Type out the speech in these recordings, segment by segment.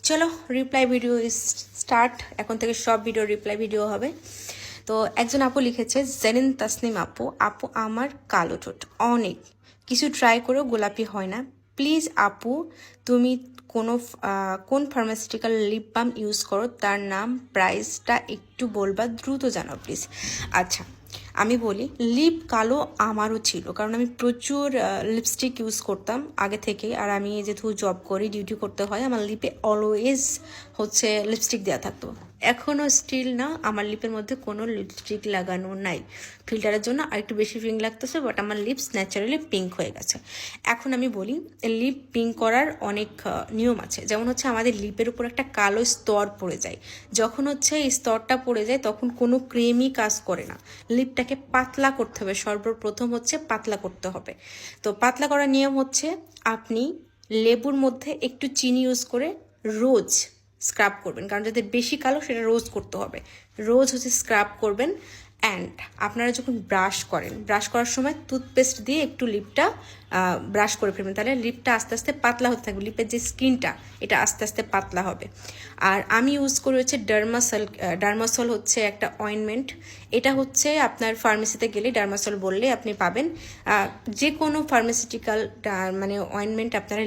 চলো reply video start. এখন থেকে সব ভিডিও রিপ্লাই ভিডিও হবে। তো একজন আপু লিখেছে, জেরিন তাসনিম আপু, আপু আমার কালো ঠোঁট অনেক কিছু ট্রাই করেও গোলাপি হয় না, প্লিজ আপু তুমি কোন ফার্মাসিউটিক্যাল লিপ বাম ইউজ করো, তার নাম প্রাইসটা একটু বলবা, দ্রুত জানাও প্লিজ। আচ্ছা আমি বলি, লিপ কালো আমারও ছিল, কারণ আমি প্রচুর লিপস্টিক ইউজ করতাম আগে থেকে। আর আমি যেহেতু জব করি, ডিউটি করতে হয়, আমার লিপে অলওয়েজ হচ্ছে লিপস্টিক দেওয়া থাকতো। এখনও স্টিল না, আমার লিপের মধ্যে কোনো লিপস্টিক লাগানো নাই। ফিল্টারের জন্য আর একটু বেশি পিঙ্ক লাগতেছে, বাট আমার লিপস ন্যাচারালি পিঙ্ক হয়ে গেছে। এখন আমি বলি, লিপ পিঙ্ক করার অনেক নিয়ম আছে। যেমন হচ্ছে আমাদের লিপের উপর একটা কালো স্তর পড়ে যায়, যখন হচ্ছে এই স্তরটা পড়ে যায় তখন কোনো ক্রিমই কাজ করে না। লিপটাকে পাতলা করতে হবে, সর্বপ্রথম হচ্ছে পাতলা করতে হবে। তো পাতলা করার নিয়ম হচ্ছে, আপনি লেবুর মধ্যে একটু চিনি ইউজ করে রোজ স্ক্রাব করবেন, কারণ যাদের বেশি কালো সেটা রোজ করতে হবে। রোজ হচ্ছে স্ক্রাব করবেন। অ্যান্ড আপনারা যখন ব্রাশ করেন, ব্রাশ করার সময় টুথপেস্ট দিয়ে একটু লিপটা ব্রাশ করে ফেলবেন, তাহলে লিপটা আস্তে আস্তে পাতলা হতে থাকবে। লিপের যে স্কিনটা এটা আস্তে আস্তে পাতলা হবে। আর আমি ইউজ করি হচ্ছে ডার্মাসল হচ্ছে একটা অয়েনমেন্ট। এটা হচ্ছে আপনার ফার্মেসিতে গেলে ডার্মাসল বললে আপনি পাবেন। যে কোনো ফার্মাসিউটিক্যাল মানে অয়েনমেন্ট আপনারা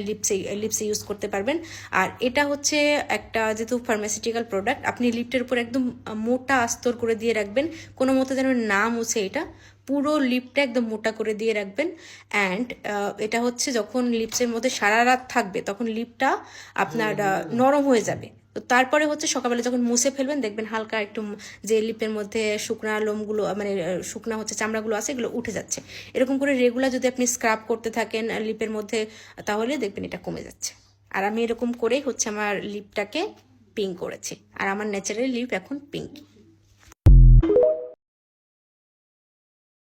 লিপসে ইউজ করতে পারবেন। আর এটা হচ্ছে একটা যেহেতু ফার্মাসিউটিক্যাল প্রোডাক্ট, আপনি লিপটের উপর একদম মোটা আস্তর করে দিয়ে রাখবেন, কোনো মতো যেন না মুছে, এটা পুরো লিপটা একদম মোটা করে দিয়ে রাখবেন। অ্যান্ড এটা হচ্ছে যখন লিপসের মধ্যে সারা রাত থাকবে তখন লিপটা আপনার নরম হয়ে যাবে। তো তারপরে হচ্ছে সকালবেলা যখন মুছে ফেলবেন, দেখবেন হালকা একটু যে লিপের মধ্যে শুকনা লোমগুলো মানে শুকনা হচ্ছে চামড়াগুলো আছে, এগুলো উঠে যাচ্ছে। এরকম করে রেগুলার যদি আপনি স্ক্রাব করতে থাকেন লিপের মধ্যে, তাহলে দেখবেন এটা কমে যাচ্ছে। আর আমি এরকম করেই হচ্ছে আমার লিপটাকে পিঙ্ক করেছি, আর আমার ন্যাচারাল লিপ এখন পিঙ্ক।